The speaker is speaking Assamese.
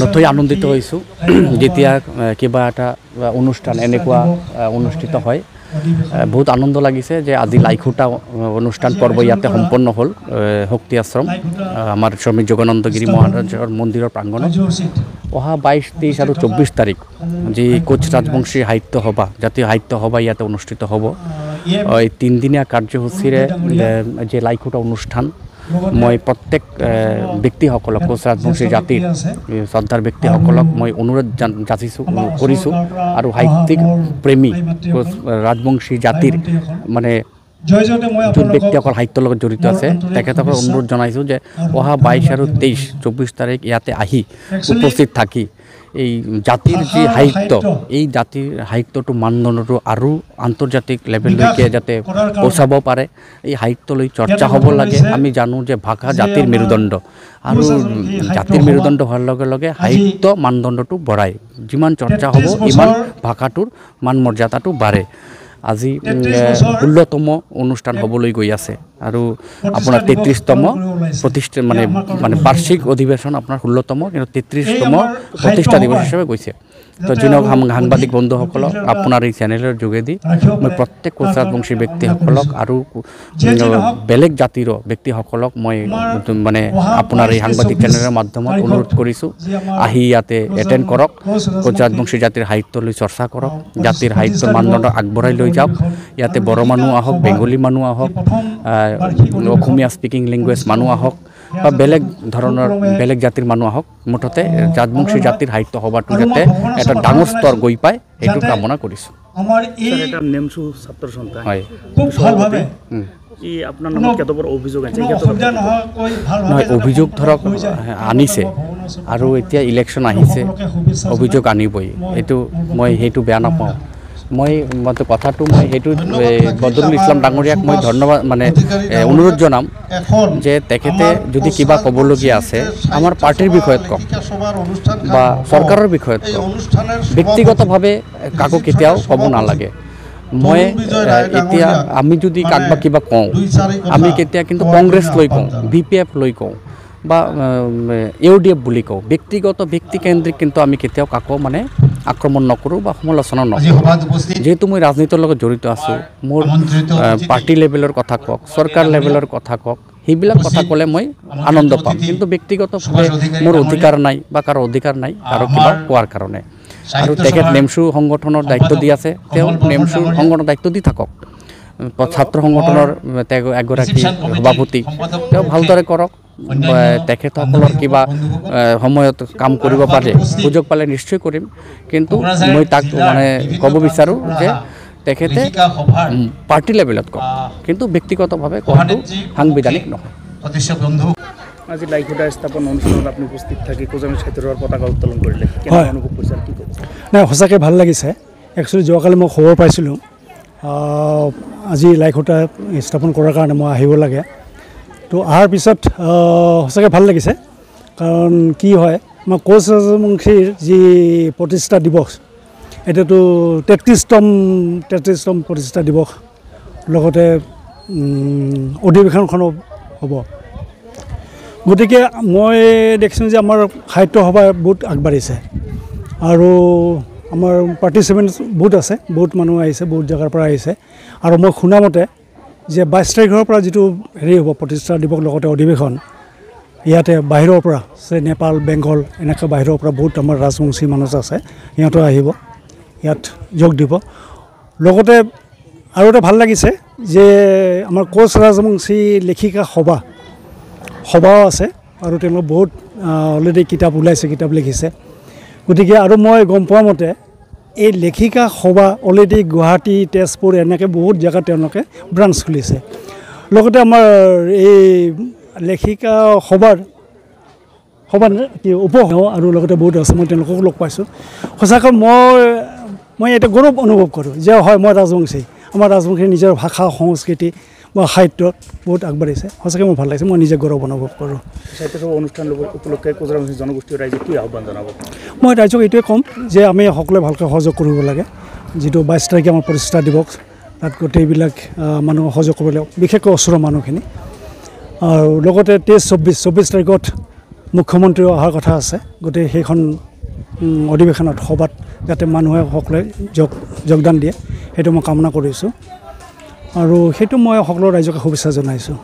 নথৈ আনন্দিত হৈছোঁ যেতিয়া কিবা এটা অনুষ্ঠান এনেকুৱা অনুষ্ঠিত হয়। বহুত আনন্দ লাগিছে যে আজি লাইখুটা অনুষ্ঠান পৰ্ব ইয়াতে সম্পন্ন হ'ল শক্তি আশ্ৰম আমাৰ স্বামী যোগানন্দগিৰি মহাৰাজৰ মন্দিৰৰ প্ৰাংগণত। অহা 22, 23 আৰু 24 তাৰিখ যি কোচ ৰাজবংশী সাহিত্য সভা জাতীয় সাহিত্য সভা ইয়াতে অনুষ্ঠিত হ'ব। এই 3 দিনীয়া কাৰ্যসূচীৰে যে লাইখুটা অনুষ্ঠান মই প্ৰত্যেক ব্যক্তিসকলক কোচ ৰাজবংশী জাতিৰ শ্ৰদ্ধাৰ ব্যক্তিসকলক মই অনুৰোধ কৰিছোঁ আৰু সাহিত্যিক প্ৰেমী কোচ ৰাজবংশী জাতিৰ মানে যোন ব্যক্তিসকল সাহিত্যৰ লগত জড়িত আছে তেখেতসকলক অনুৰোধ জনাইছোঁ যে অহা 22 আৰু 24 তাৰিখ ইয়াতে আহি উপস্থিত থাকি এই জাতিৰ যি সাহিত্য এই জাতিৰ সাহিত্যটো মানদণ্ডটো আৰু আন্তৰ্জাতিক লেভেললৈকে যাতে পৌঁছাব পাৰে এই সাহিত্যলৈ চৰ্চা হ'ব লাগে। আমি জানো যে ভাষা জাতিৰ মেৰুদণ্ড আৰু জাতিৰ মেৰুদণ্ড হোৱাৰ লগে লগে সাহিত্য মানদণ্ডটো বঢ়ায়। যিমান চৰ্চা হ'ব ইমান ভাষাটোৰ মান মৰ্যাদাটো বাঢ়ে। আজি 16তম অনুষ্ঠান হ'বলৈ গৈ আছে আৰু আপোনাৰ 33তম প্ৰতিষ্ঠা মানে বাৰ্ষিক অধিৱেশন আপোনাৰ 16তম কিন্তু 33তম প্ৰতিষ্ঠা দিৱস হিচাপে গৈছে। তো যিনক সাংবাদিক বন্ধুসকলক আপোনাৰ এই চেনেলৰ যোগেদি মই প্ৰত্যেক কোচ ৰাজবংশী ব্যক্তিসকলক আৰু বেলেগ জাতিৰ ব্যক্তিসকলক মই মানে আপোনাৰ এই সাংবাদিক চেনেলৰ মাধ্যমত অনুৰোধ কৰিছোঁ আহি ইয়াতে এটেণ্ড কৰক। কোচ ৰাজবংশী জাতিৰ সাহিত্যলৈ চৰ্চা কৰক, জাতিৰ সাহিত্য মানদণ্ড আগবঢ়াই লৈ যাওক। ইয়াতে বড়ো মানুহ আহক, বেংগলী মানুহ আহক, অসমীয়া স্পিকিং লেংগুৱেজ মানুহ আহক বা বেলেগ ধৰণৰ বেলেগ জাতিৰ মানুহ আহক। মুঠতে ৰাজবংশী জাতিৰ সাহিত্য সভাটো যাতে এটা ডাঙৰ স্তৰ গৈ পায় সেইটো কামনা কৰিছোঁ। এটা নেমচু ছাত্ৰ সন্থা হয় আপোনাৰ নামত কেতবোৰ অভিযোগ আছে নহয় অভিযোগ ধৰক আনিছে আৰু এতিয়া ইলেকশ্যন আহিছে অভিযোগ আনিবই এইটো মই সেইটো বেয়া নাপাওঁ। মই কথাটো মই সেইটো বদৰুল ইছলাম ডাঙৰীয়াক মই ধন্যবাদ মানে অনুৰোধ জনাম যে তেখেতে যদি কিবা ক'বলগীয়া আছে আমাৰ পাৰ্টিৰ বিষয়ত কওক বা চৰকাৰৰ বিষয়ত কওক, ব্যক্তিগতভাৱে কাকো কেতিয়াও ক'ব নালাগে। মই এতিয়া আমি যদি কাকবা কিবা কওঁ আমি কেতিয়া কিন্তু কংগ্ৰেছ লৈ কওঁ, BPF লৈ কওঁ বা UDF বুলি কওঁ, ব্যক্তিগত ব্যক্তিকেন্দ্ৰিক কিন্তু আমি কেতিয়াও কাকো মানে আক্ৰমণ নকৰোঁ বা সমালোচনা নকৰোঁ। যেহেতু মই ৰাজনীতিৰ লগত জড়িত আছোঁ, মোৰ পাৰ্টি লেভেলৰ কথা কওক, চৰকাৰ লেভেলৰ কথা কওক, সেইবিলাক কথা ক'লে মই আনন্দ পাম। কিন্তু ব্যক্তিগতভাৱে মোৰ অধিকাৰ নাই বা কাৰো অধিকাৰ নাই কাৰো কিবা কোৱাৰ কাৰণে। আৰু তেখেত নেমচু সংগঠনৰ দায়িত্ব দি আছে, তেওঁ নেমচু সংগঠনৰ দায়িত্ব দি থাকক। ছাত্ৰ সংগঠনৰ তেওঁ এগৰাকী সভাপতি, তেওঁ ভালদৰে কৰক। তেখেতসকলৰ কিবা সময়ত কাম কৰিব পাৰে সুযোগ পালে নিশ্চয় কৰিম। কিন্তু মই তাক মানে ক'ব বিচাৰোঁ যে তেখেতে পাৰ্টি লেভেলত কওক কিন্তু ব্যক্তিগতভাৱে কোৱাটো সাংবিধানিক নহয়। আজি লাইখুটা স্থাপন অনুষ্ঠানত আপুনি উপস্থিত থাকি কোজামি সাহিত্যৰ পতাকা উত্তোলন কৰিলে অনুভৱ কৰিছে কি ক'ব? নাই সঁচাকৈ ভাল লাগিছে। একচুৱেলি যোৱাকালি মই খবৰ পাইছিলোঁ আজি লাইখুটা স্থাপন কৰাৰ কাৰণে মই আহিব লাগে। তো অহাৰ পিছত সঁচাকৈ ভাল লাগিছে। কাৰণ কি হয় আমাৰ কোচ ৰাজবংশীৰ যি প্ৰতিষ্ঠা দিৱস এতিয়াতো 33তম প্ৰতিষ্ঠা দিৱস লগতে অধিৱেশনখনো হ'ব। গতিকে মই দেখিছোঁ যে আমাৰ সাহিত্য সভা বহুত আগবাঢ়িছে আৰু আমাৰ পাৰ্টিচিপেণ্ট বহুত আছে, বহুত মানুহ আহিছে, বহুত জেগাৰ পৰা আহিছে। আৰু মই শুনামতে যে 22 তাৰিখৰ পৰা যিটো হেৰি হ'ব প্ৰতিষ্ঠা দিৱস লগতে অধিৱেশন ইয়াতে বাহিৰৰ পৰা নেপাল, বেংগল এনেকৈ বাহিৰৰ পৰা বহুত আমাৰ ৰাজবংশী মানুহ আছে, সিহঁতো আহিব ইয়াত যোগ দিব। লগতে আৰু এটা ভাল লাগিছে যে আমাৰ কোচ ৰাজবংশী লেখিকা সভাও আছে আৰু তেওঁলোক বহুত অলৰেডি কিতাপ ওলাইছে, কিতাপ লিখিছে। গতিকে আৰু মই গম পোৱা মতে এই লেখিকা সভা অলৰেডি গুৱাহাটী, তেজপুৰ এনেকৈ বহুত জেগাত তেওঁলোকে ব্ৰাঞ্চ খুলিছে। লগতে আমাৰ এই লেখিকা সভাৰ কি আৰু লগতে বহুত আছে, মই তেওঁলোকক লগ পাইছোঁ। সঁচাকৈ মই এটা গৌৰৱ অনুভৱ কৰোঁ যে হয় মই ৰাজবংশী, আমাৰ ৰাজবংশীৰ নিজৰ ভাষা সংস্কৃতি বা সাহিত্যত বহুত আগবাঢ়িছে। সঁচাকৈ মোৰ ভাল লাগিছে, মই নিজে গৌৰৱ অনুভৱ কৰোঁ। সাহিত্য সভা অনুষ্ঠান উপলক্ষে কোচ ৰাজবংশী জনগোষ্ঠীৰ ৰাইজে কি আহ্বান জনাব? মই ৰাইজক এইটোৱে ক'ম যে আমি সকলোৱে ভালকৈ সহযোগ কৰিব লাগে। যিটো 22 তাৰিখে আমাৰ প্ৰতিষ্ঠা দিৱস তাত গোটেইবিলাক মানুহ সহযোগ কৰিব লাগিব, বিশেষকৈ ওচৰৰ মানুহখিনি। আৰু লগতে 23-24 তাৰিখত মুখ্যমন্ত্ৰীও অহাৰ কথা আছে গতিকে সেইখন অধিৱেশনত সভাত যাতে মানুহে সকলোৱে যোগদান দিয়ে সেইটো মই কামনা কৰিছোঁ আৰু সেইটো মই সকলো ৰাইজক শুভেচ্ছা জনাইছোঁ